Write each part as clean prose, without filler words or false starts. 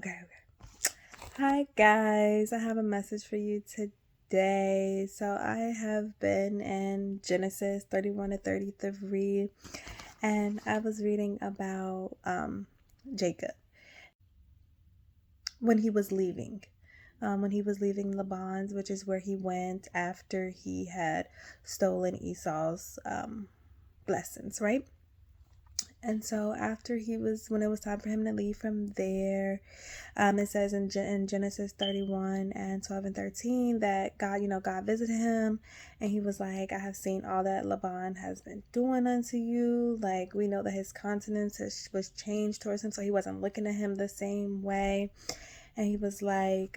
Okay. Hi guys, I have a message for you today. So I have been in Genesis 31 to 33, and I was reading about Jacob when he was leaving. When he was leaving Laban's, which is where he went after he had stolen Esau's blessings, right? And so after when it was time for him to leave from there, it says in Genesis 31 and 12 and 13 that God visited him, and he was like, I have seen all that Laban has been doing unto you. Like, we know that his countenance was changed towards him, so he wasn't looking at him the same way. And he was like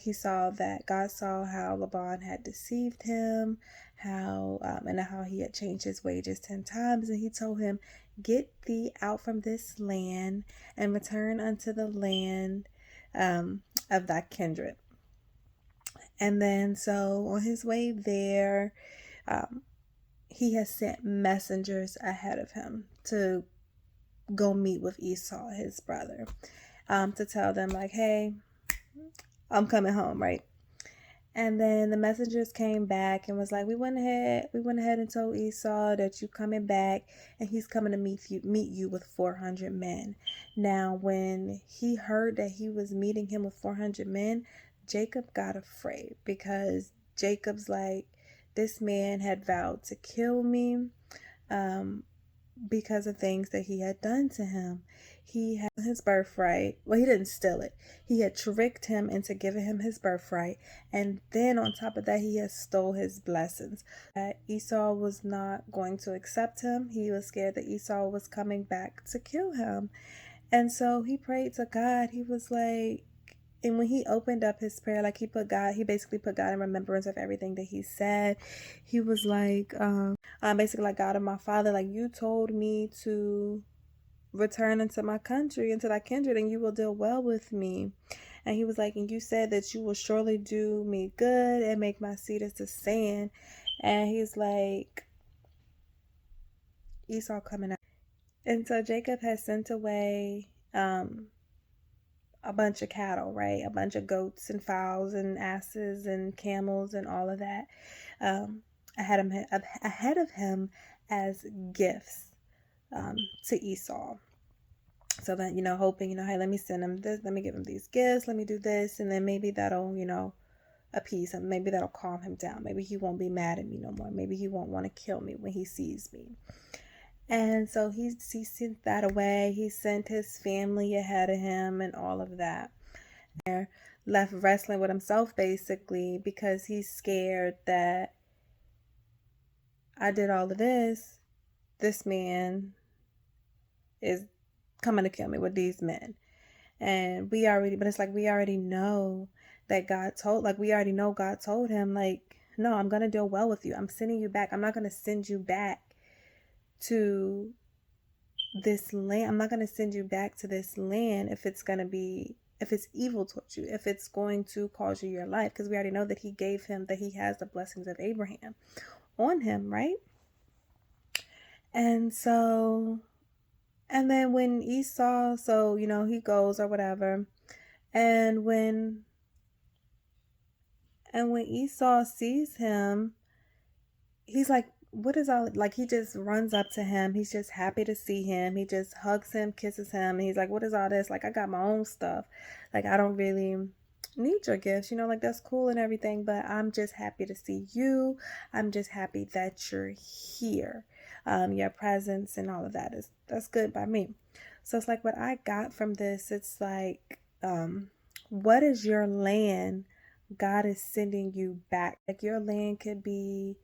he saw that God saw how Laban had deceived him, and how he had changed his wages 10 times. And he told him, get thee out from this land and return unto the land of thy kindred. And then so on his way there, um, he has sent messengers ahead of him to go meet with Esau, his brother, to tell them like, hey, I'm coming home, right? And then the messengers came back and was like, we went ahead and told Esau that you coming back, and he's coming to meet you with 400 men. Now, when he heard that he was meeting him with 400 men, Jacob got afraid, because Jacob's like, this man had vowed to kill me. Because of things that he had done to him. He had his birthright. Well, he didn't steal it. He had tricked him into giving him his birthright. And then on top of that, he had stole his blessings. Esau was not going to accept him. He was scared that Esau was coming back to kill him. And so he prayed to God. He was like, and when he opened up his prayer, like he basically put God in remembrance of everything that he said. He was like, basically like, God of my father, like, you told me to return into my country, into thy kindred, and you will deal well with me. And he was like, and you said that you will surely do me good and make my seed as the sand. And he's like, Esau coming out. And so Jacob has sent away a bunch of cattle, right? A bunch of goats and fowls and asses and camels and all of that, ahead of him as gifts to Esau. So that, hoping, hey, let me send him this, let me give him these gifts, let me do this, and then maybe that'll, appease him. Maybe that'll calm him down. Maybe he won't be mad at me no more. Maybe he won't want to kill me when he sees me. And so he sent that away. He sent his family ahead of him and all of that. Left wrestling with himself, basically, because he's scared that I did all of this. This man is coming to kill me with these men. And we already know that we already know God told him, like, no, I'm going to deal well with you. I'm sending you back. I'm not going to send you back to this land. I'm not going to send you back to this land if it's evil towards you, if it's going to cause you your life, because we already know that he has the blessings of Abraham on him, right? And so, and then when Esau, he goes or whatever, and when Esau sees him, he's like, what is all, like, he just runs up to him. He's just happy to see him. He just hugs him, kisses him, and he's like, what is all this? Like, I got my own stuff. Like, I don't really need your gifts, like, that's cool and everything, but I'm just happy to see you. I'm just happy that you're here. Your presence and all of that's good by me. So it's like, what I got from this, it's like, what is your land God is sending you back? Like, your land could be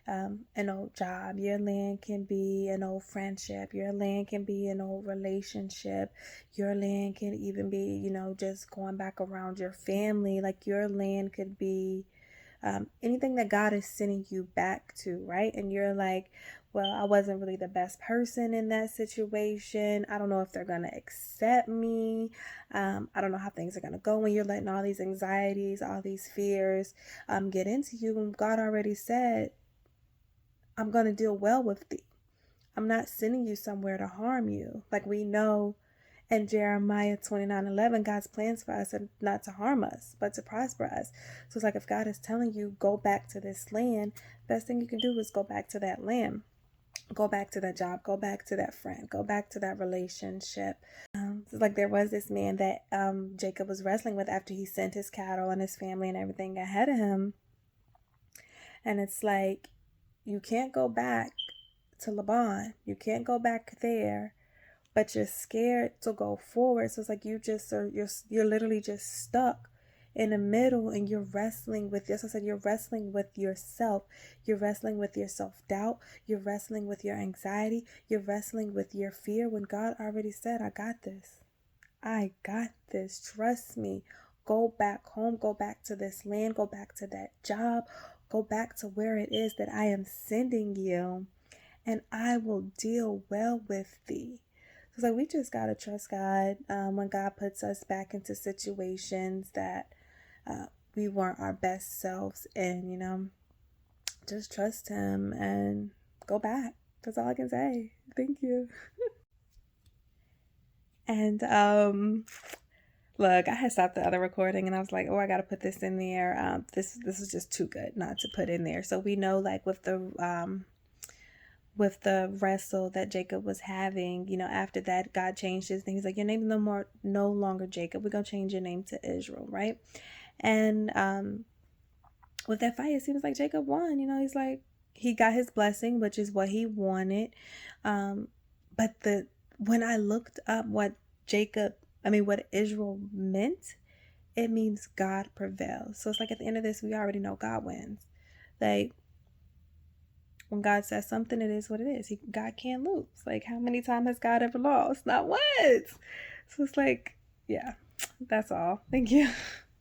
an old job. Your land can be an old friendship. Your land can be an old relationship. Your land can even be, just going back around your family. Like, your land could be anything that God is sending you back to, right? And you're like, well, I wasn't really the best person in that situation. I don't know if they're going to accept me. I don't know how things are going to go when you're letting all these anxieties, all these fears get into you. And God already said, I'm going to deal well with thee. I'm not sending you somewhere to harm you. Like, we know And Jeremiah 29:11, God's plans for us are not to harm us, but to prosper us. So it's like, if God is telling you, go back to this land, best thing you can do is go back to that land. Go back to that job, go back to that friend, go back to that relationship. It's like there was this man that Jacob was wrestling with after he sent his cattle and his family and everything ahead of him. And it's like, you can't go back to Laban. You can't go back there, but you're scared to go forward. So it's like you're literally just stuck in the middle, and you're wrestling with this. I said, you're wrestling with yourself. You're wrestling with your self-doubt. You're wrestling with your anxiety. You're wrestling with your fear, when God already said, I got this. I got this. Trust me. Go back home. Go back to this land. Go back to that job. Go back to where it is that I am sending you, and I will deal well with thee. So it's like, we just got to trust God when God puts us back into situations that we weren't our best selves in, just trust him and go back. That's all I can say. Thank you. And look, I had stopped the other recording and I was like, oh, I got to put this in there. This is just too good not to put in there. So we know, like, with the wrestle that Jacob was having, after that, God changed his name. He's like, your name no longer Jacob. We're going to change your name to Israel, right? And with that fight, it seems like Jacob won. He's like, he got his blessing, which is what he wanted. But when I looked up what Israel meant, it means God prevails. So it's like, at the end of this, we already know God wins. Like, when God says something, it is what it is. God can't lose. Like, how many times has God ever lost? Not once. So it's like, yeah, that's all. Thank you.